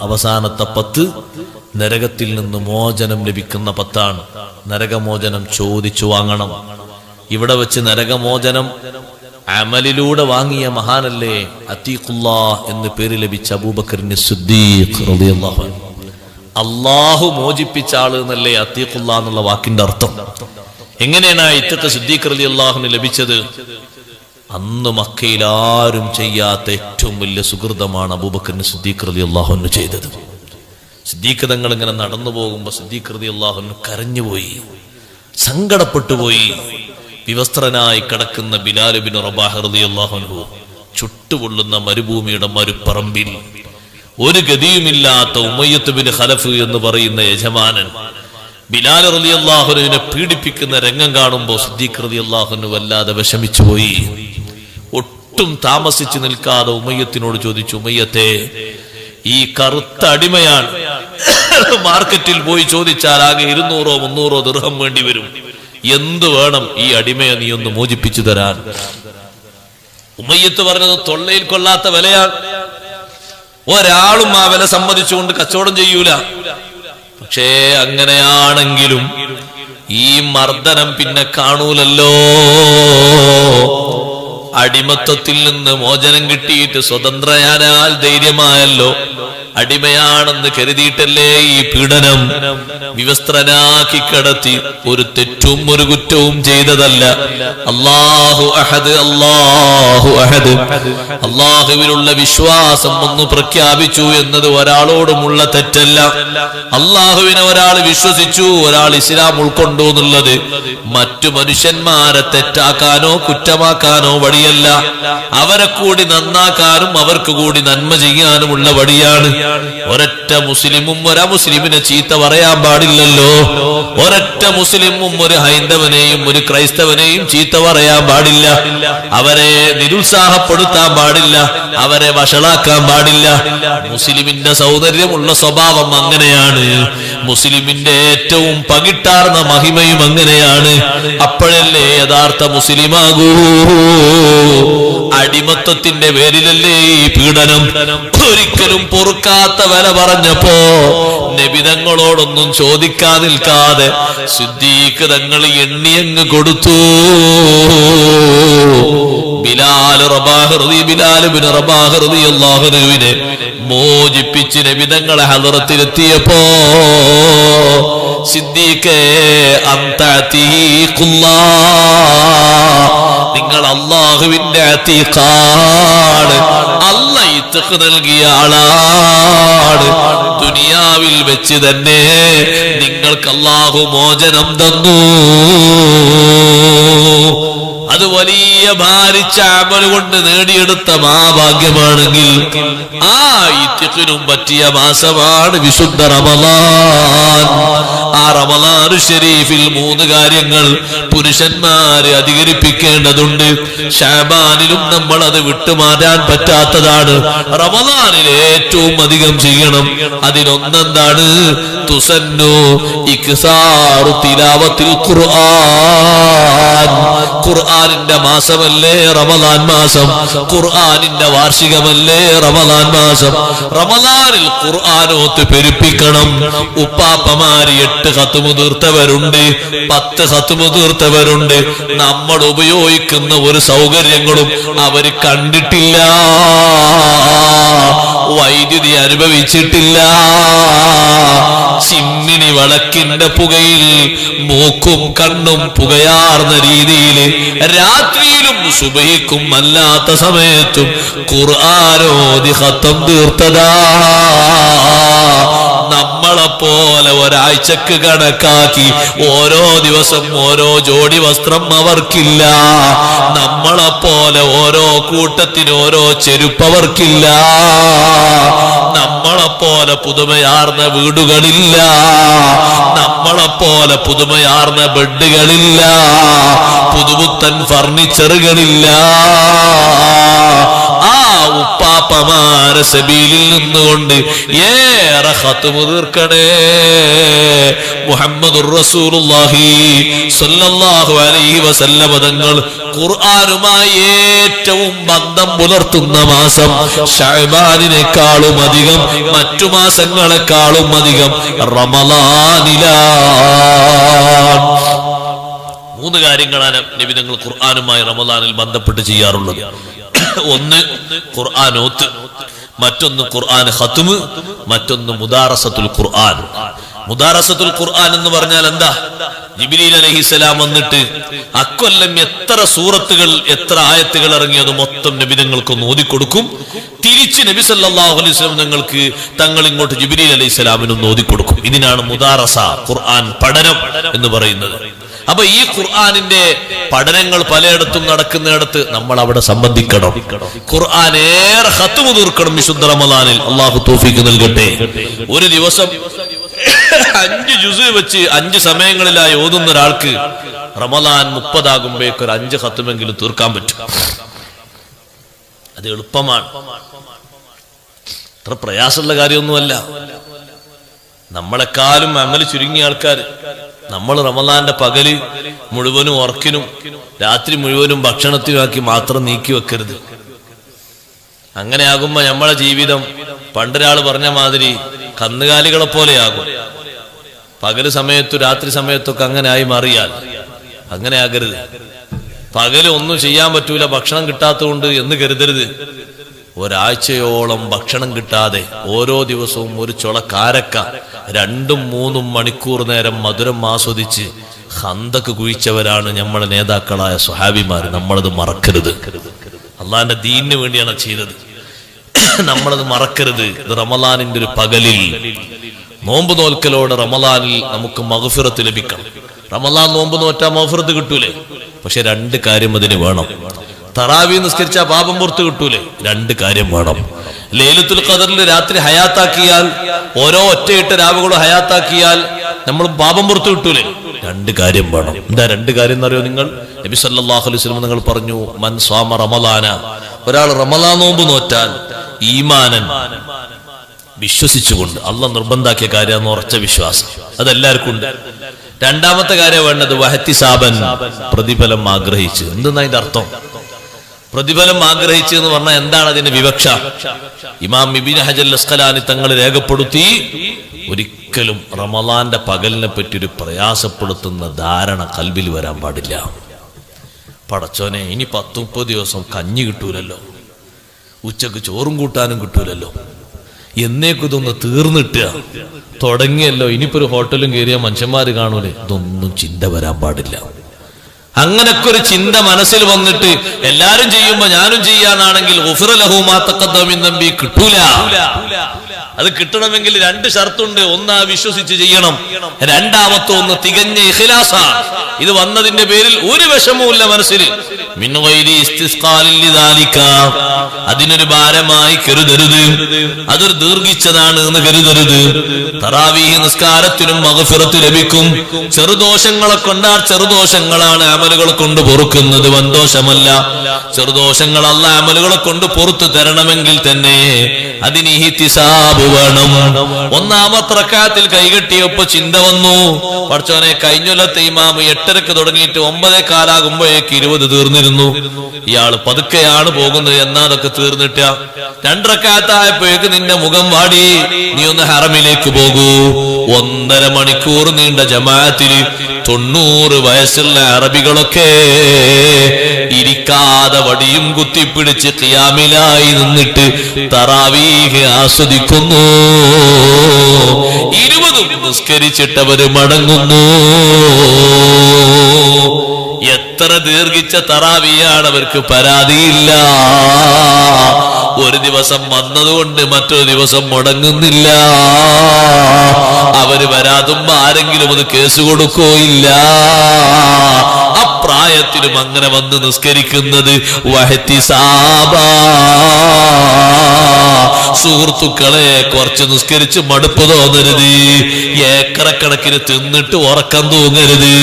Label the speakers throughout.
Speaker 1: അവസാനത്തെ 10 നരകത്തിൽ നിന്ന് മോചനം ലഭിക്കുന്ന 10 നരകമോചനം ചോദിച്ചു വാങ്ങണം. ഇവിടെ വെച്ച് നരകമോചനം അമലിലൂടെ വാങ്ങിയ മഹാനല്ലേ അത്തീഖുല്ലാഹ് എന്ന് പേര് ലഭിച്ച അബൂബക്കറിന് സിദ്ദീഖ് റളിയല്ലാഹു അൻഹു. അല്ലാഹു മോചിപ്പിച്ച ആള് എന്നല്ലേ അത്തീഖുല്ലാഹ് എന്നുള്ള വാക്കിന്റെ അർത്ഥം. എങ്ങനെയാണ് ഇത്തഖ സിദ്ദീഖ് റളിയല്ലാഹുവിന് ലഭിച്ചത്? അന്ന് മക്കയിൽ ആരും ചെയ്യാത്ത ഏറ്റവും വലിയ സുഹൃതമാണ് അബൂബക്കറിന് സിദ്ദീഖ് റളിയല്ലാഹു അൻഹു ചെയ്തത്. സിദ്ദീഖ് തങ്ങൾ ഇങ്ങനെ നടന്നു പോകുമ്പോൾ സിദ്ദീഖ് റളിയല്ലാഹു അൻഹു കരഞ്ഞുപോയി, സങ്കടപ്പെട്ടുപോയി. വിവസ്ത്രനായി കിടക്കുന്ന ബിലാൽ ഇബ്നു റബാഹ് റളിയല്ലാഹു അൻഹു ചുട്ടുപൊള്ളുന്ന മരുഭൂമിയുടെ മരുപ്പറമ്പിൽ ഒരു ഗതിയുമില്ലാത്ത ഉമയ്യത്ത് ബിൻ ഖലഫ് എന്ന് പറയുന്ന യജമാനൻ ബിലാൽ റളിയല്ലാഹു അൻഹുവിനെ പീഡിപ്പിക്കുന്ന രംഗം കാണുമ്പോൾ സിദ്ദീഖ് റളിയല്ലാഹു അൻഹു വല്ലാതെ വിഷമിച്ചുപോയി. ഒട്ടും താമസിച്ചു നിൽക്കാതെ ഉമയ്യത്തിനോട് ചോദിച്ചു, ഉമയ്യത്തെ, ഈ കറുത്ത അടിമയാണ്, മാർക്കറ്റിൽ പോയി ചോദിച്ചാൽ ആകെ 200-300 ദിർഹം വേണ്ടി വരും. എന്ത് വേണം ഈ അടിമയെ നീ ഒന്ന് മോചിപ്പിച്ചു തരാൻ? ഉമയ്യത്ത് പറഞ്ഞത് തൊള്ളയിൽ കൊള്ളാത്ത വിലയാണ്, ഒരാളും ആ വില സമ്മതിച്ചുകൊണ്ട് കച്ചവടം ചെയ്യൂല. പക്ഷേ അങ്ങനെയാണെങ്കിലും ഈ മർദ്ദനം പിന്നെ കാണൂലല്ലോ. അടിമത്വത്തിൽ നിന്ന് മോചനം കിട്ടിയിട്ട് സ്വതന്ത്രയാനാൽ ധൈര്യമായല്ലോ. അടിമയാണെന്ന് കരുതിയിട്ടല്ലേ ഈ പീഡനം. വിവസ്ത്രനാക്കി കിടത്തി ഒരു തെറ്റും ഒരു കുറ്റവും ചെയ്തതല്ല. അല്ലാഹു അഹദ്, അല്ലാഹു അഹദ്, അല്ലാഹുവിലുള്ള വിശ്വാസം ഒന്ന് പ്രഖ്യാപിച്ചു എന്നത് ഒരാളോടുമുള്ള തെറ്റല്ല. അല്ലാഹുവിനെ ഒരാൾ വിശ്വസിച്ചു, ഒരാൾ ഇസ്ലാം ഉൾക്കൊണ്ടു എന്നുള്ളത് മറ്റു മനുഷ്യന്മാരെ തെറ്റാക്കാനോ കുറ്റമാക്കാനോ വഴിയല്ല, അവരെ കൂടി നന്നാക്കാനും അവർക്ക് കൂടി നന്മ ചെയ്യാനുമുള്ള വഴിയാണ്. ഒരൊറ്റ മുസ്ലിമും ഒരമുസ്ലിമിനെ ചീത്ത പറയാൻ പാടില്ലല്ലോ. ഒരൊറ്റ മുസ്ലിമും ഒരു ഹൈന്ദവനെയും ഒരു ക്രൈസ്തവനെയും ചീത്ത പറയാൻ പാടില്ല. അവരെ നിരുത്സാഹപ്പെടുത്താൻ പാടില്ല, അവരെ വഷളാക്കാൻ പാടില്ല. മുസ്ലിമിന്റെ സൗന്ദര്യമുള്ള സ്വഭാവം അങ്ങനെയാണ്. മുസ്ലിമിന്റെ ഏറ്റവും പകിട്ടാർന്ന മഹിമയും അങ്ങനെയാണ്. അപ്പോഴല്ലേ യഥാർത്ഥ മുസ്ലിമാകൂ. അടിമത്വത്തിന്റെ പേരിലല്ലേ ഈ പീഡനം. ഒരിക്കലും പൊറുക്കാത്ത വില പറഞ്ഞപ്പോ നബിതങ്ങളോടൊന്നും ചോദിക്കാൻ നിൽക്കാതെ സിദ്ദീഖ് തങ്ങൾ എണ്ണിയങ്ങ് കൊടുത്തു. ബിലാൽ ഇബ്നു റബാഹ് റളിയല്ലാഹു അൻഹുവിനെ മോചിപ്പിച്ച് നബിതങ്ങളെ ഹളറത്തിലെത്തിയപ്പോ സിദ്ദീഖേ അൻത അതീഖുല്ലാഹ്, നിങ്ങൾ അല്ലാഹുവിന്റെ അതീഖാണ്, അല്ലാഹ് ഇത്ഖ് നൽകിയ ആളാണ്. ദുനിയാവിൽ വെച്ച് തന്നെ നിങ്ങൾക്ക് അല്ലാഹു മോചനം തന്നു. അത് വലിയ ഭാരിച്ച അമൽ കൊണ്ട് നേടിയെടുത്ത മഹാഭാഗ്യമാണെങ്കിൽ ആ ഇത്ഖിനും പറ്റിയ മാസമാണ് വിശുദ്ധ റമളാൻ. ആ റമളാൻ ശരീഫിൽ 3 കാര്യങ്ങൾ പുരുഷന്മാരെ അധികരിപ്പിക്കേണ്ടതുണ്ട്. ശഅബാനിലും നമ്മൾ അത് വിട്ടുമാറ്റാൻ പറ്റാത്തതാണ്. റമളാനിൽ ഏറ്റവും അധികം ചെയ്യണം. അതിലൊന്നെന്താണ്? തുസന്നു ഇക്സാറു തിലാവത്തിൽ ഖുർആൻ. ഖുർആനിന്റെ മാസമല്ലേ റമളാൻ മാസം, ഖുർആനിന്റെ വാർഷികമല്ലേ റമളാൻ മാസം. റമളാനിൽ ഖുർആനോത്ത് പെരുപ്പിക്കണം. ഉപ്പാപ്പമാര് 8 ഖത്മ് തീർത്തവരുണ്ട്, 10 ഖത്മ് തീർത്തവരുണ്ട്. നമ്മൾ ഉപയോഗിക്കുന്ന ഒരു സൗകര്യങ്ങളും അവര് കണ്ടിട്ടില്ല, വൈദ്യുതി അനുഭവിച്ചിട്ടില്ല. ചിമ്മിനി വിളക്കിന്റെ പുകയിൽ മൂക്കും കണ്ണും പുകയാർന്ന രീതിയിൽ രാത്രിയിലും സുബഹിക്കും അല്ലാത്ത സമയത്തും ഖുർആനോദി ഖത്തം തീർത്തതാ. നമ്മളെപ്പോലെ ഒരാഴ്ചക്ക് കണക്കാക്കി ഓരോ ദിവസം ഓരോ ജോഡി വസ്ത്രം അവർക്കില്ല. നമ്മളെപ്പോലെ ഓരോ കൂട്ടത്തിന് ഓരോ ചെരുപ്പ് അവർക്കില്ല. നമ്മളെപ്പോലെ പുതുമയാർന്ന വീടുകളില്ല, നമ്മളെപ്പോലെ പുതുമയാർന്ന ബെഡുകളില്ല, പുതുപുത്തൻ ഫർണിച്ചറുകളില്ല. ആ ഉപ്പാപ്പമാരെ സബീലിൽ നിന്നുകൊണ്ട് ഏറെ ഖത്മ് തീർക്കണേ. മുഹമ്മദുർ റസൂലുള്ളാഹി സ്വല്ലല്ലാഹു അലൈഹി വസല്ലം തങ്ങൾ ഖുർആനുമായി ഏറ്റവും ബന്ധം പുലർത്തുന്ന മാസം ശഅബാനിനേക്കാളും അധികം, മറ്റു മാസങ്ങളെക്കാളും അധികം റമളാനിലാണ്. 3 കാര്യങ്ങളാണ് നബി തങ്ങൾ ഖുർആനുമായി റമളാനിൽ ബന്ധപ്പെട്ട് ചെയ്യാറുള്ളത്. ഒന്ന് ഖുർആൻ ഓത്ത്, മറ്റൊന്ന് ഖുർആൻ ഖത്മ്, മറ്റൊന്ന് മുദാറസത്തുൽ ഖുർആൻ. മുദാറസത്തുൽ ഖുർആൻ എന്ന് പറഞ്ഞാൽ എന്താ? ജിബ്രീൽ അലൈഹിസ്സലാം വന്നിട്ട് അക്കൊല്ലം എത്ര സൂറത്തുകൾ, എത്ര ആയത്തുകൾ ഇറങ്ങിയത് മൊത്തം നബി തങ്ങൾക്ക് ഓതിക്കൊടുക്കും. തിരിച്ച് നബി സല്ലല്ലാഹു അലൈഹി വസല്ലം തങ്ങൾക്ക് തങ്ങൾ ഇങ്ങോട്ട് ജിബ്രീൽ അലൈഹിസ്സലാമിനും ഓതിക്കൊടുക്കും. ഇതിനാണ് മുദാറസ, ഖുർആൻ പഠനം എന്ന് പറയുന്നത്. അപ്പൊ ഈ ഖുർആനിന്റെ പഠനങ്ങൾ പലയിടത്തും നടക്കുന്നിടത്ത് നമ്മൾ അവിടെ സംബന്ധിക്കണം. ഖുർആൻ ഏറെ ഖത്മ് തീർക്കണം വിശുദ്ധ റമളാനിൽ. അള്ളാഹു തൗഫീഖ് നൽകട്ടെ. ഒരു ദിവസം 5 ജുസ് വെച്ച് 5 സമയങ്ങളിലായി ഓതുന്ന ഒരാൾക്ക് റമളാൻ 30 ആകുമ്പോഴേക്ക് ഒരു 5 ഖത്മെങ്കിലും തീർക്കാൻ പറ്റും. അത് എളുപ്പമാണ്, അത്ര പ്രയാസമുള്ള കാര്യമൊന്നുമല്ല. നമ്മളെക്കാളും അമല് ചുരുങ്ങിയ ആൾക്കാർ. നമ്മൾ റമളാന്റെ പകല് മുഴുവനും ഉറക്കിനും രാത്രി മുഴുവനും ഭക്ഷണത്തിനുമാക്കി മാത്രം നീക്കി വെക്കരുത്. അങ്ങനെ ആകുമ്പോ നമ്മളെ ജീവിതം പണ്ടൊരാൾ പറഞ്ഞ മാതിരി കന്നുകാലികളെ പോലെയാകും. പകല് സമയത്തും രാത്രി സമയത്തൊക്കെ അങ്ങനെ ആയി മാറിയാൽ അങ്ങനെ ആകരുത്. പകല് ഒന്നും ചെയ്യാൻ പറ്റൂല, ഭക്ഷണം കിട്ടാത്തതുകൊണ്ട് എന്ന് കരുതരുത്. ഒരാഴ്ചയോളം ഭക്ഷണം കിട്ടാതെ ഓരോ ദിവസവും ഒരു ചുള കാരക്ക 2-3 മണിക്കൂർ നേരം മധുരം ആസ്വദിച്ച് ഖന്തക്ക് കുഴിച്ചവരാണ് നമ്മളെ നേതാക്കളായ സ്വഹാബിമാർ. നമ്മളത് മറക്കരുത്. അള്ളാന്റെ ദീനിന് വേണ്ടിയാണ് ചെയ്തത്, നമ്മളത് മറക്കരുത്. ഇത് റമളാനിന്റെ ഒരു പകലിൽ നോമ്പ് നോൽക്കലോടെ റമളാനിൽ നമുക്ക് മഗ്ഫിറത്ത് ലഭിക്കണം. റമളാൻ നോമ്പ് നോറ്റാ മഗ്ഫിറത്ത് കിട്ടൂലേ? പക്ഷെ 2 കാര്യം അതിന് വേണം. തറാവീഹ് നിസ്കരിച്ചാൽ പാപം പുറത്ത് കിട്ടൂലേ? 2 കാര്യം വേണം. ലൈലത്തുൽ ഖദറിൽ രാത്രി ഹയാത്താക്കിയാൽ, ഓരോ ഒറ്റയിട്ട രാവുകളും ഹയാത്താക്കിയാൽ നമ്മൾ പാപം പുറത്ത് കിട്ടൂലേ? 2 കാര്യം വേണം. എന്താ 2 കാര്യം എന്നറിയോ നിങ്ങൾ? നബി സല്ലല്ലാഹു അലൈഹി വസല്ലം നിങ്ങൾ പറഞ്ഞു, മൻ സ്വാമ റമളാന, ഒരാൾ റമളാൻ നോമ്പ് നോറ്റാൽ ഈമാനൻ, വിശ്വസിച്ചുകൊണ്ട്, അള്ളാഹ് നിർബന്ധാക്കിയ കാര്യമാണ് ഉറച്ച വിശ്വാസം, അതെല്ലാവർക്കും ഉണ്ട്. 2ാമത്തെ കാര്യം വേണ്ടത് വഹ്തിസാബൻ, പ്രതിഫലം ആഗ്രഹിച്ച്. എന്തെന്നാ ഇതിന്റെ അർത്ഥം? പ്രതിഫലം ആഗ്രഹിച്ചു എന്ന് പറഞ്ഞാൽ എന്താണ് അതിന്റെ വിവക്ഷ? ഇമാം ഇബ്നു ഹജർ അസ്ഖലാനി തങ്ങൾ രേഖപ്പെടുത്തി, ഒരിക്കലും റമളാന്റെ പകലിനെ പറ്റി ഒരു പ്രയാസപ്പെടുത്തുന്ന ധാരണ കൽബിൽ വരാൻ പാടില്ല. പടച്ചോനെ, ഇനി 10-30 ദിവസം കഞ്ഞി കിട്ടൂലല്ലോ, ഉച്ചക്ക് ചോറും കൂട്ടാനും കിട്ടൂലല്ലോ, എന്നേക്കും ഇതൊന്ന് തീർന്നിട്ടുക തുടങ്ങിയല്ലോ, ഇനിയിപ്പോ ഒരു ഹോട്ടലും കയറിയ മനുഷ്യന്മാര് കാണൂലേ, ഇതൊന്നും ചിന്ത വരാൻ പാടില്ല. അങ്ങനൊക്കെ ഒരു ചിന്ത മനസ്സിൽ വന്നിട്ട് എല്ലാരും ചെയ്യുമ്പോ ഞാനും ചെയ്യാനാണെങ്കിൽ കിട്ടൂല. അത് കിട്ടണമെങ്കിൽ 2 ഷർത്തുണ്ട്. ഒന്ന് വിശ്വസിച്ച് ചെയ്യണം, 2ാമത്തെ ഒന്ന് തികഞ്ഞ ഇഖ്ലാസ. ഇത് വന്നതിന്റെ പേരിൽ ഒരു വിഷമവുമില്ല മനസ്സിൽ. അതിനൊരു ഭാരമായി കരുതരുത്, അതൊരു ദീർഘിച്ചതാണ് എന്ന് കരുതരുത്. തറാവീഹ് നിസ്കാരത്തിനും മഗ്ഫിറത്ത് ലഭിക്കും. ചെറുദോഷങ്ങളെ കൊണ്ടാൽ ചെറുദോഷങ്ങളാണ് അമലുകൾ കൊണ്ട് പൊറുക്കുന്നത്, വൻദോഷമല്ല. ചെറുദോഷങ്ങൾ അല്ലാഹ് അമലുകളെ കൊണ്ട് പൊറുത്തു തരണമെങ്കിൽ തന്നെ അതിന് ഇഹ്തിസാബ് വേണം. 1ാമത്തെ റക്അത്തിൽ കൈകെട്ടിയപ്പോ ചിന്ത വന്നു, പടച്ചോനെ, കഴിഞ്ഞൊല്ലത്തെ ഇമാം 8:30 തുടങ്ങിയിട്ട് 9:15 20 തീർന്നിരുന്നു. ഇയാള് പതുക്കെയാണ് പോകുന്നത്, എന്നാ അതൊക്കെ തീർന്നിട്ട. 2 റക്അത്തായപ്പോഴേക്ക് നിന്റെ മുഖം വാടി, നീ ഒന്ന് ഹറമിലേക്ക് പോകൂ. 1.5 മണിക്കൂർ നീണ്ട ജമാഅത്തിൽ 90 വയസ്സുള്ള അറബികളൊക്കെ ഇരിക്കാതെ വടിയും കുത്തിപ്പിടിച്ച് ഖിയാമിലായി നിന്നിട്ട് തറാവീഹ് ആസ്വദിക്കുന്നു. 20 നിസ്കരിച്ചിട്ടവര് മടങ്ങുന്നു. എത്ര ദീർഘിച്ച തറാവിയാണ്, അവർക്ക് പരാതിയില്ല. ഒരു ദിവസം വന്നതുകൊണ്ട് മറ്റൊരു ദിവസം മുടങ്ങുന്നില്ല. അവര് വരാതുമ്പോ ആരെങ്കിലും അത് കേസ് കൊടുക്കുകയില്ല. പ്രായത്തിലും അങ്ങനെ വന്ന് നിസ്കരിക്കുന്നത് വഹ്തിസാബാ. സുഹൃത്തുക്കളെ, കുറച്ച് നിസ്കരിച്ച് മടുപ്പ് തോന്നരുത്. ഏക്കറക്കണക്കിന് തിന്നിട്ട് ഉറക്കം തൂങ്ങരുത്.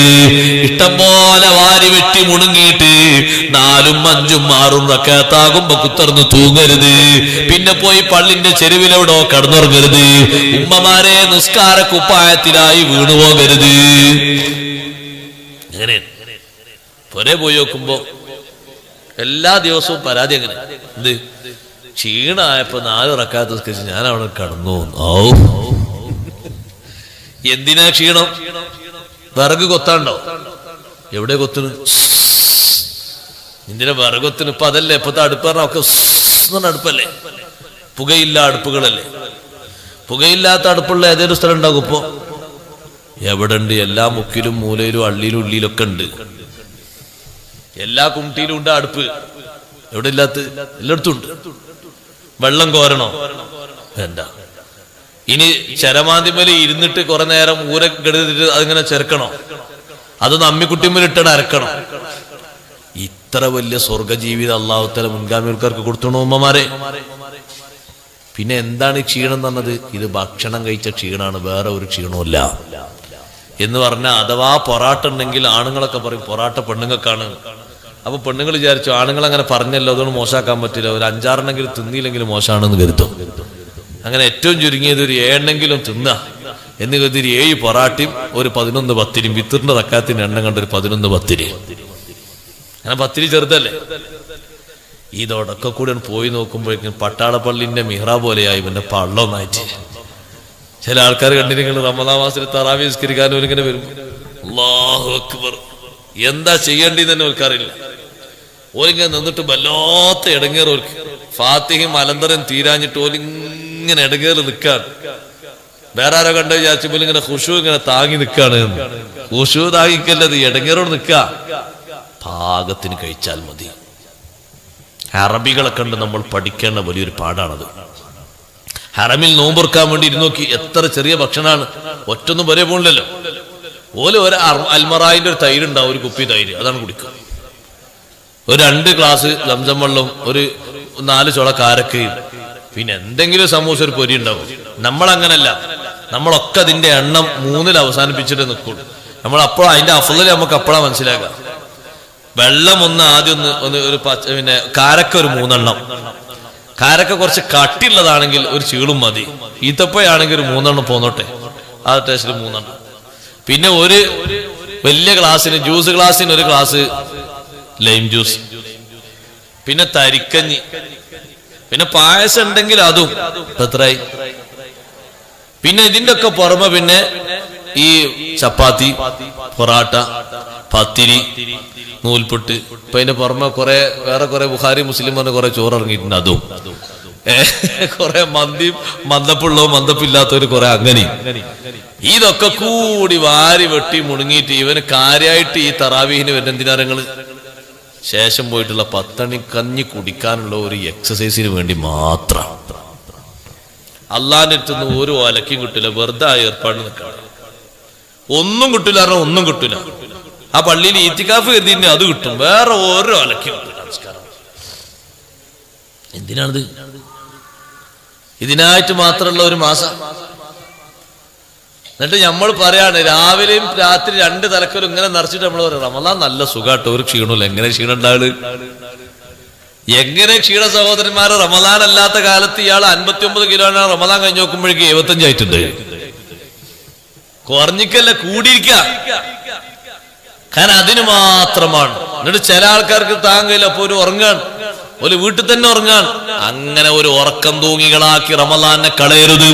Speaker 1: ഇഷ്ടം പോലെ വാരി വെട്ടി മുണുങ്ങിയിട്ട് 4ഉം 5ഉം 6ഉം റക്അത്താകുമ്പോ കുത്തർന്ന് തൂങ്ങരുത്. പിന്നെ പോയി പള്ളിന്റെ ചെരുവിലെവിടോ കടന്നുറങ്ങരുത്. ഉമ്മമാരെ, നിസ്കാര കുപ്പായത്തിലായി വീണുപോകരുത്. അങ്ങനെ പൊരെ പോയി നോക്കുമ്പോ എല്ലാ ദിവസവും പരാതി. അങ്ങനെ എന്ത് ക്ഷീണായപ്പോ 4 റക്അത്ത് നിസ്കരിച്ച് ഞാൻ അവിടെ കടന്നു. എന്തിനാ ക്ഷീണം? വിറക് കൊത്താണ്ടോ? എവിടെ കൊത്തുന്നു? എന്തിനാ വിറക് കൊത്തിന്? ഇപ്പൊ അതല്ലേ ഇപ്പത്തെ അടുപ്പ് പറഞ്ഞ ഒക്കെ അടുപ്പല്ലേ, പുകയില്ല അടുപ്പുകളല്ലേ. പുകയില്ലാത്ത അടുപ്പുള്ള ഏതൊരു സ്ഥലം ഉണ്ടാകും ഇപ്പൊ? എവിടെ ഉണ്ട്? എല്ലാ മുക്കിലും മൂലയിലും അള്ളിയിലും ഉള്ളിയിലൊക്കെ ഉണ്ട്. എല്ലാ കുണ്ടിയിലും ഉണ്ട് അടുപ്പ്. എവിടെ ഇല്ലാത്ത? എല്ലായിടത്തും ഉണ്ട്. വെള്ളം കോരണോ? വേണ്ട. ഇനി ചരമാന്തിമേല് ഇരുന്നിട്ട് കുറെ നേരം ഊര കെടുത്തിട്ട് അതിങ്ങനെ ചെറുക്കണോ? അതൊന്ന് അമ്മിക്കുട്ടിമേൽ ഇട്ടണ അരക്കണോ? ഇത്ര വലിയ സ്വർഗജീവിതം അല്ലാഹു തആല മുൻഗാമികൾക്ക് കൊടുത്തണോ ഉമ്മമാരെ? പിന്നെ എന്താണ് ഈ ക്ഷീണം എന്ന് പറഞ്ഞത്? ഇത് ഭക്ഷണം കഴിച്ച ക്ഷീണാണ്, വേറെ ഒരു ക്ഷീണവുമില്ല എന്ന് പറഞ്ഞാൽ. അഥവാ പൊറാട്ട ഉണ്ടെങ്കിൽ ആണുങ്ങളൊക്കെ പറയും പൊറാട്ട പെണ്ണുങ്ങൾക്കാണ്. അപ്പൊ പെണ്ണുങ്ങൾ വിചാരിച്ചു ആണുങ്ങൾ അങ്ങനെ പറഞ്ഞല്ലോ, അതുകൊണ്ട് മോശമാക്കാൻ പറ്റില്ല, ഒരു 5-6എണ്ണെങ്കിലും തിന്നിയില്ലെങ്കിൽ മോശമാണെന്ന് കരുതും. അങ്ങനെ ഏറ്റവും ചുരുങ്ങിയത് ഒരു 7എണ്ണെങ്കിലും തിന്നുക എന്ന് കരുതി 7 പൊറാട്ടയും ഒരു 11 പത്തിരിയും, വിത്തറിന്റെ റക്അത്തിന്റെ എണ്ണം കണ്ടൊരു 11 പത്തിരി. അങ്ങനെ പത്തിരി ചെറുതല്ലേ. ഇതോടൊക്കെ കൂടെ പോയി നോക്കുമ്പോഴേക്കും പട്ടാളപ്പള്ളിന്റെ മിഹ്റാബ് പോലെയായി പിന്നെ പള്ളൊന്നായിട്ട്. ചില ആൾക്കാർ കണ്ടിരിക്കുന്നത് റമദാൻ മാസത്തിൽ തറാവീഹ് നിസ്കരിക്കാൻ ഇങ്ങനെ വരും. അല്ലാഹു അക്ബർ, എന്താ ചെയ്യേണ്ടതെന്ന് തന്നെ ഓർക്കാറില്ല. ഓലിങ്ങനെ നിന്നിട്ട് വല്ലാത്ത ഇടങ്ങേറ്. ഓർക്ക് ഫാത്തിഹയും അലന്തരം തീരാഞ്ഞിട്ട് ഓലിങ്ങനെ ഇടങ്ങേറ് നിൽക്കാണ്. വേറെ ആരോ കണ്ട വിചാരിച്ചപ്പോൾ ഇങ്ങനെ ഖുശൂ ഇങ്ങനെ താങ്ങി നിൽക്കാണ്. ഖുശൂ താങ്ങിക്കല്ലത്, ഇടങ്ങേറോട് നിൽക്ക. പാകത്തിന് കഴിച്ചാൽ മതി. അറബികളെ കണ്ട് നമ്മൾ പഠിക്കേണ്ട വലിയൊരു പാടാണത്. ഹറമിൽ നോമ്പുറക്കാൻ വേണ്ടി ഇരുന്നോക്കി, എത്ര ചെറിയ ഭക്ഷണമാണ്. ഒറ്റൊന്നും വരെ പോണില്ലല്ലോ. ഓല് ഒരു അൽമറായിന്റെ ഒരു തൈര് ഉണ്ടാവും, ഒരു കുപ്പി തൈര്, അതാണ് കുടിക്കുക. ഒരു 2 ഗ്ലാസ് സംസം വെള്ളം, ഒരു 4 ചുള കാരക്കയും, പിന്നെ എന്തെങ്കിലും സമൂസ, ഒരു പൊരി ഉണ്ടാവും. നമ്മളങ്ങനല്ല. നമ്മളൊക്കെ അതിന്റെ എണ്ണം 3-ൽ അവസാനിപ്പിച്ചിട്ട് നിൽക്കുള്ളൂ. നമ്മൾ അപ്പോൾ അതിന്റെ അഫ്ളൽ നമുക്ക് അപ്പോഴാ മനസ്സിലാക്കാം. വെള്ളം ആദ്യം ഒരു പിന്നെ കാരക്ക ഒരു 3 എണ്ണം. കാരക്ക കുറച്ച് കട്ടിയുള്ളതാണെങ്കിൽ ഒരു ചീളും മതി. ഈത്തപ്പഴാണെങ്കിൽ ഒരു 3 എണ്ണം പോന്നോട്ടെ, ആ ടേസ്റ്റിൽ 3 എണ്ണം. പിന്നെ ഒരു വലിയ ഗ്ലാസ്സിന്, ജ്യൂസ് ഗ്ലാസ്സിന് 1 ഗ്ലാസ് ലൈം ജ്യൂസ്, പിന്നെ തരിക്കഞ്ഞി, പിന്നെ പായസം ഉണ്ടെങ്കിൽ അതും എത്രയായി. പിന്നെ ഇതിന്റെ ഒക്കെ പുറമെ പിന്നെ ഈ ചപ്പാത്തി, പൊറാട്ട, പത്തിരി, നൂൽപുട്ട്, ഇപ്പൊ അതിന്റെ പുറമെ വേറെ കുറെ ബുഖാരി മുസ്ലിം പറഞ്ഞ കുറെ ചോറ് ഇറങ്ങിയിട്ടുണ്ട്. അതും കുറെ മന്തിയും, മന്ദപ്പുള്ളവും മന്ദപ്പില്ലാത്തവര് കുറെ അങ്ങനെ. ഇതൊക്കെ കൂടി വാരി വെട്ടി മുണുങ്ങിയിട്ട് ഇവന് കാര്യമായിട്ട് ഈ തറാവീഹിന് വരുന്ന എന്തിനാരങ്ങള് ശേഷം പോയിട്ടുള്ള 10 മണി കഞ്ഞി കുടിക്കാനുള്ള ഒരു എക്സസൈസിന് വേണ്ടി മാത്രം. അള്ളാന്റെ അടുത്തുനിന്ന് ഒരു ഒലക്കും കിട്ടില്ല, വെറുതെ ആ ഏർപ്പാട് നിൽക്കണം. ഒന്നും കിട്ടില്ല, കാരണം ഒന്നും കിട്ടില്ല. ആ പള്ളിയിൽ ഈത്തിക്കാഫ് കരുതിന്റെ അത് കിട്ടും, വേറെ ഓരോ ഒലക്കും കിട്ടില്ല. നമസ്കാരം എന്തിനാണിത്? ഇതിനായിട്ട് മാത്രമുള്ള ഒരു മാസം. എന്നിട്ട് നമ്മൾ പറയാണ് രാവിലെയും രാത്രി 2 തലക്കലും ഇങ്ങനെ നിറച്ചിട്ട് നമ്മൾ പറയാം റമദാൻ നല്ല സുഖാട്ടോ, ഒരു ക്ഷീണമില്ല. എങ്ങനെ ക്ഷീണം ഉണ്ടാവുക? എങ്ങനെ ക്ഷീണ സഹോദരന്മാരെ? റമദാൻ അല്ലാത്ത കാലത്ത് ഇയാൾ 59 കിലോയാണ്, റമദാൻ കഴിഞ്ഞ് നോക്കുമ്പോഴേക്ക് 75 ആയിട്ടുണ്ട്. കുറഞ്ഞിക്കല്ല, കൂടിയിരിക്ക. കാരണം അതിന് മാത്രമാണ്. എന്നിട്ട് ചില ആൾക്കാർക്ക് താങ്ങില്ല, അപ്പൊ ഒരു ഉറങ്ങാണ്, ഒരു വീട്ടിൽ തന്നെ ഉറങ്ങാൻ. അങ്ങനെ ഒരു ഉറക്കം തൂങ്ങികളാക്കി റമദാനെ കളയരുത്.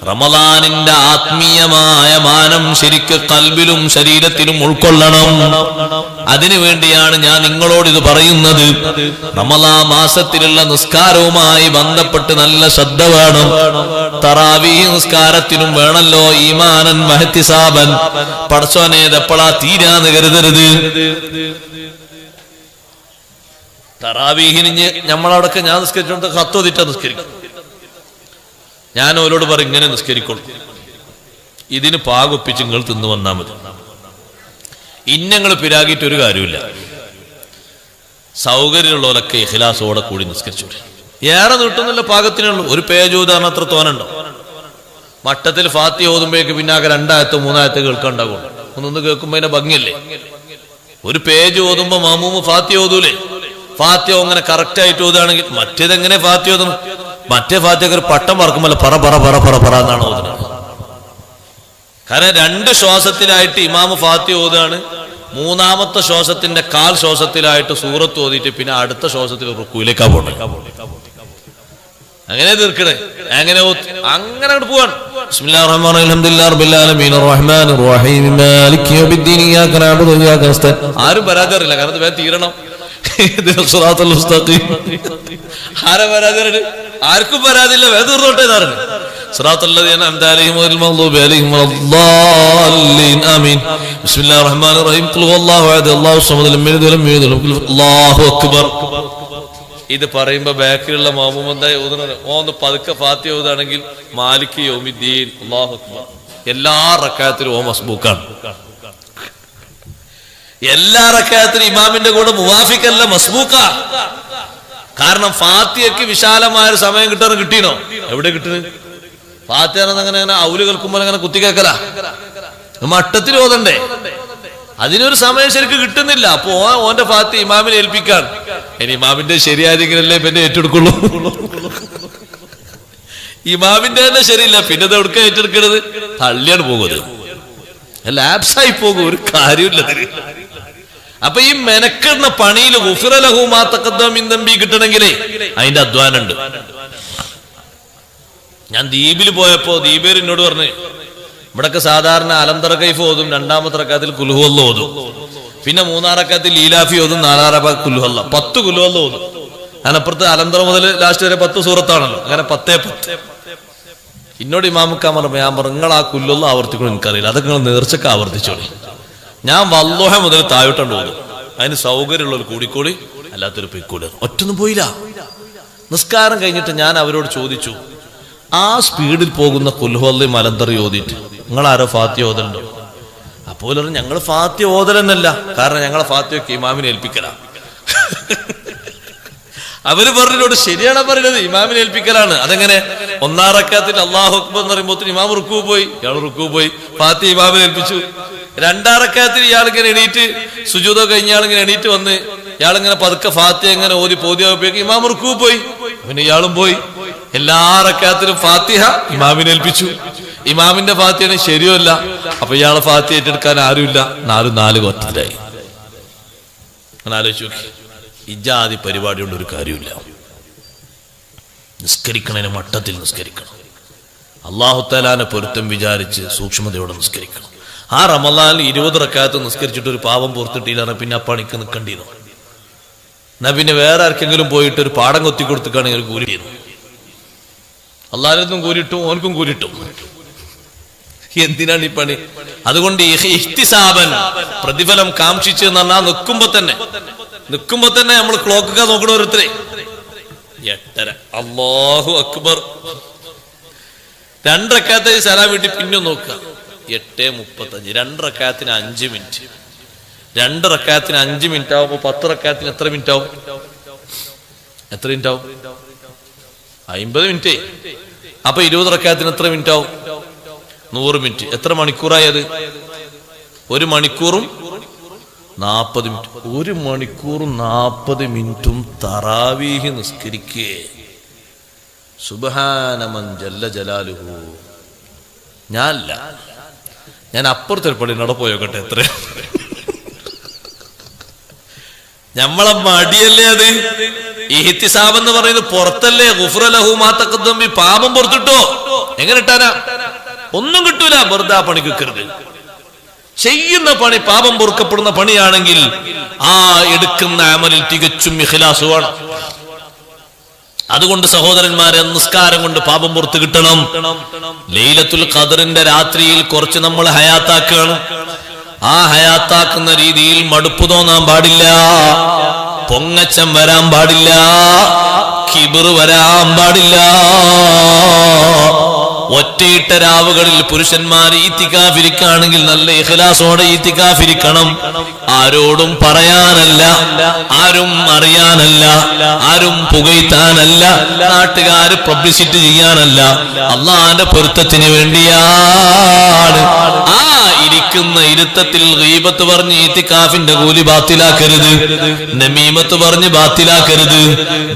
Speaker 1: റമദാനിന്റെ ആത്മീയമായ മാനം ശരിക്ക് കൽബിലും ശരീരത്തിലും ഉൾക്കൊള്ളണം. അതിനുവേണ്ടിയാണ് ഞാൻ നിങ്ങളോട് ഇത് പറയുന്നത്. റമദാൻ മാസത്തിലുള്ള നിസ്കാരവുമായി ബന്ധപ്പെട്ട് നല്ല ശ്രദ്ധ വേണം. തറാവീഹ് നിസ്കാരത്തിനും വേണല്ലോ ഈമാനൻ വഹ്തിസാബൻ. പടച്ചോനെ ഇതെപ്പോഴാ തീരാന്ന് കരുതരുത്. തറാവീഹിന് നമ്മളവിടൊക്കെ ഞാൻ നിസ്കരിച്ചോണ്ട് കത്തോതിട്ടാ നിസ്കരിക്കും. ഞാൻ അവരോട് പറയും ഇങ്ങനെ നിസ്കരിക്കോളൂ, ഇതിന് പാകൊപ്പിച്ച് നിങ്ങൾ തിന്നു വന്നാൽ മതി. ഇന്നങ്ങൾ പിരാകിയിട്ട് ഒരു കാര്യമില്ല. സൗകര്യമുള്ളവരൊക്കെ ഇഖ്ലാസോടെ കൂടി നിസ്കരിച്ചു. ഏറെ നീട്ടുന്നില്ല, പാകത്തിനുള്ളൂ. ഒരു പേജ് ഓതാൻ അത്ര തോന്നുണ്ടോ? മട്ടത്തിൽ ഫാത്തിഹ ഓതുമ്പോഴേക്ക് പിന്നാകെ 2 ആയത്ത് 3 ആയത്ത് കേൾക്കാണ്ടാകും. ഒന്നൊന്ന് കേൾക്കുമ്പോ അതിന്റെ ഭംഗിയല്ലേ? ഒരു പേജ് ഓതുമ്പോ മാമൂമ് ഫാത്തിഹ ഓതൂലേ? ഫാത്തിഹ അങ്ങനെ കറക്റ്റ് ആയിട്ട് ഓതുകയാണെങ്കിൽ മറ്റേതെങ്ങനെ ഫാത്തിഹ ഓതണം? മറ്റേ ഫാത്തിഹ ഒരു പട്ടം പറക്കുമ്പോൾ പറ പറ പറ പറ പറ എന്നാണ് ഓതുന്നത്. കാരണം 2 ശ്വാസത്തിലായിട്ട് ഇമാമ് ഫാത്തിഹ ഓതുകയാണ്. 3-ാമത്തെ ശ്വാസത്തിന്റെ 1/4 ശ്വാസത്തിലായിട്ട് സൂറത്ത് ഓതിയിട്ട് പിന്നെ അടുത്ത ശ്വാസത്തിൽ റുക്കൂയിലേക്കാ പോണേ. അങ്ങനെ തീർക്കണേ. അങ്ങനെ അങ്ങനെ അങ്ങോട്ട് പോവാണ്. ബിസ്മില്ലാഹിർ റഹ്മാനിർ റഹീം അൽഹംദുലില്ലാഹി റബ്ബിൽ ആലമീൻ അർറഹ്മാനിർ റഹീം മാലികി യൗമിദ്ദീൻ ഇയ്യാക നഅബുദു വഇയ്യാക നസ്തഈൻ. ആരും പരാതിയില്ല, കാരണം ഇത് വേഗം തീരണം. സിറാത്തുൽ മുസ്തഖീം. ആരും പരാതിയില്ല, ആർക്കും പരാതിയില്ല, വേഗം തീർന്നോട്ടെ എന്നാണ്. സിറാത്തുൽ ലദീന അൻഅംത അലൈഹിം ഗൈറിൽ മഗ്ദൂബി അലൈഹിം വലദ്ദാല്ലീൻ ആമീൻ. ബിസ്മില്ലാഹിർ റഹ്മാനിർ റഹീം ഖുൽ ഹുവല്ലാഹു അഹദ് അല്ലാഹു സമദ് ലം യലിദ് വലം യൂലദ് വലം യകുൽ അല്ലാഹു അക്ബർ. ഇത് പറയുമ്പോ ബാക്കിലുള്ള മാമൂമ് എന്തായി ഓതുന്നത്? ഒന്ന് പതുക്കെ ഫാത്തിഹ ഓതുകയാണെങ്കിൽ മാലിക് യൗമിദ്ദീൻ അല്ലാഹു അക്ബർ. എല്ലാ റക്അത്തിലും ഓ മസ്ബൂക്കാണ്. എല്ലാ റക്അത്തിലും ഇമാമിന്റെ കൂടെ മുവാഫിഖല്ല, മസ്ബൂക്കാ. കാരണം ഫാത്തിഹയ്ക്ക് വിശാലമായ ഒരു സമയം കിട്ടിയോ? എവിടെ കിട്ടുന്നത്? ഫാത്തിഹ അങ്ങനെ ഔല് കേൾക്കുമ്പോൾ അങ്ങനെ കുത്തിക്കേക്കല, മട്ടത്തിൽ ഓതണ്ടേ? അതിനൊരു സമയം ശരിക്കും കിട്ടുന്നില്ല. അപ്പൊ ഓന്റെ ഫാത്തിഹ ഇമാമിനെ ഏൽപ്പിക്കാൻ. ഇനി ഇമാമിന്റെ ശരിയായെങ്കിലല്ലേ പിന്നെ ഏറ്റെടുക്കുള്ളൂ. ഇമാമിന്റെ തന്നെ ശരിയില്ല, പിന്നെ അത് എവിടുക്ക ഏറ്റെടുക്കണത്? തള്ളിയാണ് പോകുന്നത്, ലാപ്സായി പോകും, ഒരു കാര്യമില്ല. അപ്പൊ ഈ മെനക്കെടുന്ന പണിയിൽ ഗുഫിറ ലഹു മാ തഖദ്ദമ മിൻ ദംബി കിട്ടണമെങ്കിലേ അതിന്റെ അധ്വാനുണ്ട്. ഞാൻ ദ്വീപിൽ പോയപ്പോ ദ്വീപേർ എന്നോട് പറഞ്ഞു, ഇവിടൊക്കെ സാധാരണ അലംതറ കൈഫ് ഓതും, 2-ാമത്തെ റക്അത്തിൽ ഖുൽ ഹുവല്ലാഹ് ഓതും, പിന്നെ 3-ാം റക്അത്തിൽ ലീലാഫി ഓതും, 4-ാം റക്അത്തിൽ ഖുൽ ഹുവല്ലാഹ് 10 ഖുൽ ഹുവല്ലാഹ് ഓതും. അതിനപ്പുറത്ത് അലംതറ മുതൽ ലാസ്റ്റ് വരെ 10 സൂറത്താണല്ലോ. അങ്ങനെ 10. എന്നോട് ഇമാമുക്കാൻ പറഞ്ഞു, ഞാൻ പറഞ്ഞു നിങ്ങൾ ആ ഖുൽ ഹുവല്ലാഹ് ആവർത്തിക്കണം, എനിക്കറിയില്ല, അതൊക്കെ നിങ്ങൾ നേർച്ചക്ക് ആവർത്തിച്ചോളി. ഞാൻ വല്ലുഹ മുതൽ താഴോട്ടുണ്ട് ഓതും. അതിന് സൗകര്യമുള്ളവർ കൂടിക്കോളി, അല്ലാത്തൊരു പൊയ്ക്കൂടി. ഒറ്റൊന്നും പോയില്ല. നിസ്കാരം കഴിഞ്ഞിട്ട് ഞാൻ അവരോട് ചോദിച്ചു, ആ സ്പീഡിൽ പോകുന്ന ഖുൽ ഹുവല്ലാഹ് മലന്തറി ഓതിയിട്ട് നിങ്ങൾ ആരോ ഫാത്തിഹ ഓതലുണ്ടോ? അപ്പോൾ ഞങ്ങൾ ഫാത്തിഹ ഓതലെന്നല്ല, കാരണം ഞങ്ങളെ ഫാത്തിഹയൊക്കെ ഇമാമിനെ ഏൽപ്പിക്കലാ. അവര് പറഞ്ഞോട് ശരിയാണ് പറയുന്നത്, ഇമാമിനെ ഏൽപ്പിക്കലാണ്. അതെങ്ങനെ? 1-ാം റക്അത്തിൽ അല്ലാഹു അക്ബർ എന്ന് പറയുമ്പോൾ ഇമാം റുക്കൂ പോയി, ഇയാൾ റുക്കൂ പോയി, ഫാത്തിഹ ഇമാമിനെ ഏൽപ്പിച്ചു. 2-ാം റക്അത്തിൽ ഇയാളിങ്ങനെ എണീറ്റ് സുജൂദ് കഴിഞ്ഞ ഇയാളിങ്ങനെ എണീറ്റ് വന്ന് ഇയാളിങ്ങനെ പതുക്കെ ഫാത്തിഹ ഇങ്ങനെ പോതിയാവുമ്പോഴേക്ക് ഇമാം റുക്കൂ പോയി, പിന്നെ ഇയാളും പോയി. എല്ലാ റക്അത്തിലും ഫാത്തിഹ ഇമാമിനെ ഏൽപ്പിച്ചു. ഇമാമിന്റെ ഫാത്തിഹ ശരിയല്ല, അപ്പൊ ഇയാളെ ഫാത്തിഹ ഏറ്റെടുക്കാൻ ആരുമില്ല. 4 കൊറ്റത്തിലായി. അങ്ങനെ ആലോചിച്ച് നോക്കി. ഇജാതി പരിപാടിയുള്ള ഒരു കാര്യമില്ല. നിസ്കരിക്കണതിന് മട്ടത്തിൽ നിസ്കരിക്കണം. അല്ലാഹു തആലാനെ പൊരുത്തം വിചാരിച്ച് സൂക്ഷ്മതയോടെ നിസ്കരിക്കണം. ആ റമളാനിൽ 20 റക്അത്ത് നിസ്കരിച്ചിട്ട് ഒരു പാപം പുറത്തിട്ടില്ല, പിന്നെ ആ പണിക്ക് നിൽക്കേണ്ടിയിരുന്നു. എന്നാ പിന്നെ വേറെ ആർക്കെങ്കിലും പോയിട്ട് ഒരു പാടം കൊത്തി കൊടുത്തിട്ടാണെങ്കിൽ കൂലി ചെയ്യുന്നു. അള്ളാഹിനും കൂലിട്ടും ഓനക്കും കൂലിട്ടും. എന്തിനാണ് ഈ പണി? അതുകൊണ്ട് ഇഹ്തിസാബൻ, പ്രതിഫലം കാംക്ഷിച്ച് എന്ന് പറഞ്ഞാൽ നിൽക്കുമ്പോ തന്നെ നമ്മൾ ക്ലോക്കൊക്കെ നോക്കണ ഓരോരുത്തരെ 8:30 അല്ലാഹു അക്ബർ. 2 റക്അത്ത് സലാം വീട്ടി പിന്നെ നോക്കുക 8:35. 2 റക്അത്തിന് 5 മിനിറ്റ്. 2 റക്അത്തിന് 5 മിനിറ്റ് ആവുമ്പോ 10 റക്അത്തിന് എത്ര മിനിറ്റ് ആവും? 50 മിനിറ്റ്. അപ്പൊ 20 റക്അത്തിന് എത്ര മിനിറ്റ് ആവും? 100 മിനിറ്റ്. എത്ര മണിക്കൂറായി അത്? 1 മണിക്കൂറും 40 മിനിറ്റ്. 1 മണിക്കൂറും 40 മിനിറ്റും തറാവീഹ് നിസ്കരിക്കേ. സുബ്ഹാന മൻ ജല്ല ജലാലുഹു. ഞാൻ അപ്പുറത്തെ പള്ളിനോടെ പോയോക്കട്ടെ. എത്ര നമ്മളെ മടിയല്ലേ അത്? ഇഹ്തിസാബ് എന്ന് പറയുന്നത് പുറത്തല്ലേ? ഗുഫ്റ ലഹു മാ തഖദ്ദമ മിൻ, പാപം പുറത്തിട്ടോ. എങ്ങനെ ഇട്ടാനാ? ഒന്നും കിട്ടൂല. വെറുതെ ആ പണി വെക്കരുത്. ചെയ്യുന്ന പണി പാപം പൊറുക്കപ്പെടുന്ന പണിയാണെങ്കിൽ ആ എടുക്കുന്ന അമലിൽ തികച്ചും ഇഖ്ലാസ് വേണം. അതുകൊണ്ട് സഹോദരന്മാരെ, നിസ്കാരം കൊണ്ട് പാപം പുറത്ത് കിട്ടണം. ലൈലത്തുൽ ഖദറിന്റെ രാത്രിയിൽ കുറച്ച് നമ്മൾ ഹയാത്താക്കുകയാണ്. ആ ഹയാത്താക്കുന്ന രീതിയിൽ മടുപ്പ് തോന്നാൻ പാടില്ല, പൊങ്ങച്ചം വരാൻ പാടില്ല, കിബിർ വരാൻ പാടില്ല. ഒറ്റയിട്ട രാവുകളിൽ പുരുഷന്മാർ ഈത്തിക്കാഫിരിക്കുകയാണെങ്കിൽ നല്ല ഇഖ്ലാസോടെ ഈത്തിക്കാഫിരിക്കണം. ആരോടും പറയാനല്ല, ആരും അറിയാനല്ല, ആരും പുകഴ്ത്താനല്ല, നാട്ടുകാര് പബ്ലിസിറ്റി ചെയ്യാനല്ല, അള്ളാന്റെ പൊരുത്തത്തിന് വേണ്ടിയാണ്. ആ ഇരിക്കുന്ന ഇരുത്തത്തിൽ ഗീബത്ത് പറഞ്ഞ് ഈത്തിക്കാഫിന്റെ കൂലി ബാത്തിലാക്കരുത്, നമീമത്ത് പറഞ്ഞ് ബാത്തിലാക്കരുത്,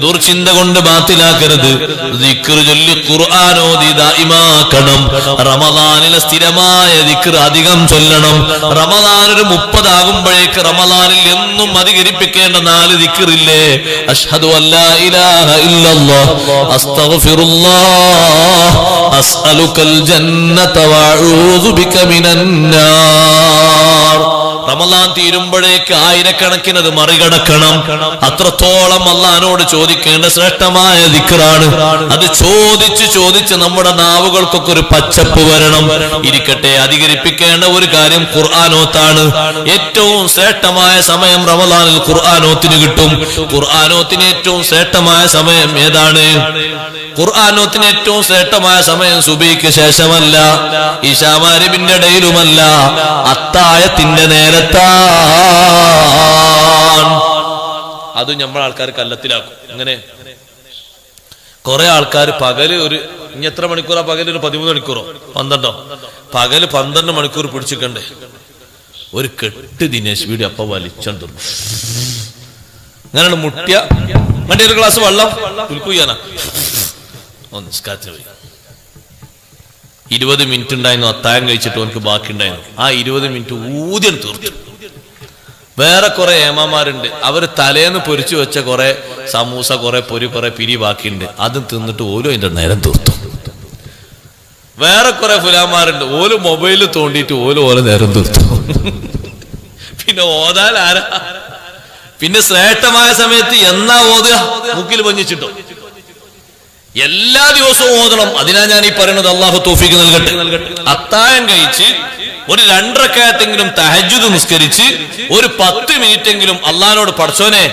Speaker 1: ദുർചിന്ത കൊണ്ട് ബാത്തിലാക്കരുത്. ദിക്ർ ചൊല്ലി ഖുർആൻ ഓതി ദായിമാക്കണം. റമദാനിലെ സ്ഥിരമായ ദിക്ർ അധികം ചൊല്ലണം. റമദാൻ ഒരു 30 ആകുമ്പോഴേക്ക് റമദാനിൽ എന്നും അധികരിപ്പിക്കേണ്ട 4 ദിക്റില്ലേ? അഷ്ഹദു അല്ലാ ഇലാഹ ഇല്ലല്ലാഹ്, അസ്തഗ്ഫിറുല്ലാഹ്, അസ്അലുകൽ ജന്നത വഅഊദു ബിക മിനന്നാർ. റമദാൻ തീരുമ്പോഴേക്ക് ആയിരക്കണക്കിനത് മറികടക്കണം. അത്രത്തോളം അല്ലാഹുവോട് ചോദിക്കേണ്ട ശ്രേഷ്ഠമായ ദിക്റാണ്. അത് ചോദിച്ച് നമ്മുടെ നാവുകൾക്കൊക്കെ ഒരു പച്ചപ്പ് വരണം. ഇരിക്കട്ടെ, അധികരിപ്പിക്കേണ്ട ഒരു കാര്യം ഖുർആനോത്താണ്. ഏറ്റവും ശ്രേഷ്ഠമായ സമയം റമദാനിൽ ഖുർആനോത്തിന് കിട്ടും. ഖുർആനോത്തിന് ഏറ്റവും ശ്രേഷ്ഠമായ സമയം ഏതാണ്? ഖുർആനോത്തിന് ഏറ്റവും ശ്രേഷ്ഠമായ സമയം സുബഹിക്ക് ശേഷമല്ല, ഇശാ മഗ്‌രിബിന്റെ ഇടയിലുമല്ല, അത്താഴത്തിന്റെ നേരത്താണ്. അത് നമ്മളെ ആൾക്കാർ കല്ലത്തിലാക്കും. അങ്ങനെ കുറെ ആൾക്കാർ പകല് ഇനി എത്ര മണിക്കൂറാ പകല്? 13 മണിക്കൂറോ 12? പകല് 12 മണിക്കൂർ പിടിച്ചിക്കണ്ടേ? ഒരു കെട്ട് ദിനേശ് വീടി അപ്പ വലിച്ചു അങ്ങനെയാണ് മുട്ടിയ മറ്റേ ഒരു ഗ്ലാസ് വെള്ളം കുൽക്കുയ്യാനാ നിസ്കാരത്തിന് പോയി. 20 മിനിറ്റ് ഉണ്ടായിരുന്നു അത്താഴം കഴിച്ചിട്ട് എനിക്ക് ബാക്കി ഉണ്ടായിരുന്നു. ആ 20 മിനിറ്റ് ഊദ്യം തീർത്തു. വേറെ കുറെ ഏമാമാരുണ്ട്, അവര് തലേന്ന് പൊരിച്ചു വെച്ച കുറെ സമൂസ, കുറെ പൊരി, കുറെ പിരി ബാക്കിയുണ്ട്, അതും തിന്നിട്ട് ഓലും അതിന്റെ നേരം തീർത്തു. വേറെ കുറെ ഫുലാമാരുണ്ട്, ഓല് മൊബൈലിൽ തോണ്ടിയിട്ട് ഓല് നേരം തീർത്തു. പിന്നെ ഓതാൽ ആരാ? പിന്നെ ശ്രേഷ്ഠമായ സമയത്ത് എന്നാ ഓതുക? മുക്കിൽ പഞ്ഞിച്ചിട്ടോ? എല്ലാ ദിവസവും ഓതണം. അതിനാ ഞാൻ ഈ പറയുന്നത്. അള്ളാഹു തൗഫീഖ് നൽകട്ടെ. അത്താഴം കഴിച്ച് ഒരു 2 റക്അത്തെങ്കിലും തഹജ്ജുദ് നിസ്കരിച്ച് ഒരു 10 മിനിറ്റെങ്കിലും അള്ളാഹിനോട് പടച്ചോനെ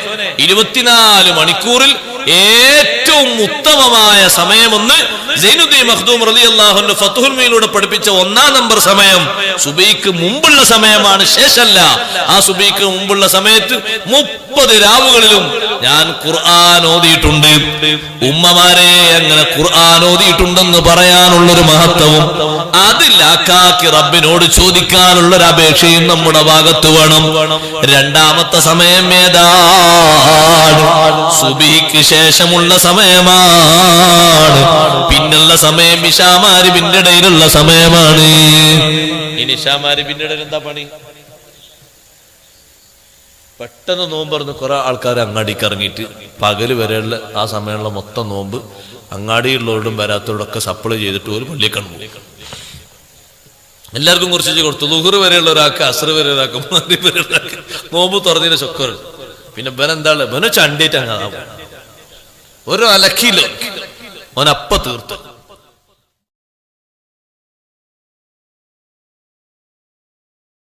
Speaker 1: 24 മണിക്കൂറിൽ ഏറ്റവും ഉത്തമമായ സമയമെന്ന് സൈനുദ്ദീൻ മഖ്ദൂം റളിയല്ലാഹു അൻഹു ഫത്ഹുൽ മുഈനിലൂടെ പഠിപ്പിച്ച 1-ാം നമ്പർ സമയം സുബഹിക്ക് മുമ്പുള്ള സമയമാണ്, ശേഷമല്ല. ആ സുബഹിക്ക് മുമ്പുള്ള സമയത്ത് 30 രാവുകളിലും ഞാൻ ഖുർആൻ ഓതിയിട്ടുണ്ട്. ഉമ്മമാരെ, അങ്ങനെ ഖുർആൻ ഓതിയിട്ടുണ്ടെന്ന് പറയാനുള്ളൊരു മഹത്വവും അതിലാക്കാക്കി റബ്ബിനോട് ചോദിക്കാനുള്ളൊരു അപേക്ഷയും നമ്മുടെ ഭാഗത്ത് വേണം. രണ്ടാമത്തെ സമയം ഏതാണ്? സുബഹിക്ക് ശേഷമുള്ള സമയമാണ്. പിന്നുള്ള സമയം ഇശാ മഗ്‌രിബിന്റെ ഇടയിലുള്ള സമയമാണ്. ഇനി ഇശാ മഗ്‌രിബിന്റെ ഇടയിൽ എന്താ പണി? പെട്ടെന്ന് നോമ്പറന്ന് കുറെ ആൾക്കാർ അങ്ങാടിക്ക് ഇറങ്ങിയിട്ട് പകല് വരെയുള്ള ആ സമയമുള്ള മൊത്തം നോമ്പ് അങ്ങാടിയുള്ളവരോടും വരാത്തവരോടൊക്കെ സപ്ലൈ ചെയ്തിട്ട് ഒരു പള്ളിക്കാണ് പോയി. എല്ലാവർക്കും കുറച്ച് കൊടുത്തു. ളുഹർ വരെയുള്ള ഒരാൾക്ക്, അസ്ർ വരെ ഒരാൾക്ക്, മഗ്‌രിബ് വരെ ഒരാൾക്ക് നോമ്പ് തുറന്നതിന് ചൊക്കർ. പിന്നെ ബനെന്താണ്? ബന ചണ്ടേറ്റ് അങ്ങ് ഒരു അലക്കിയില്ല, ഓനപ്പ തീർത്തു.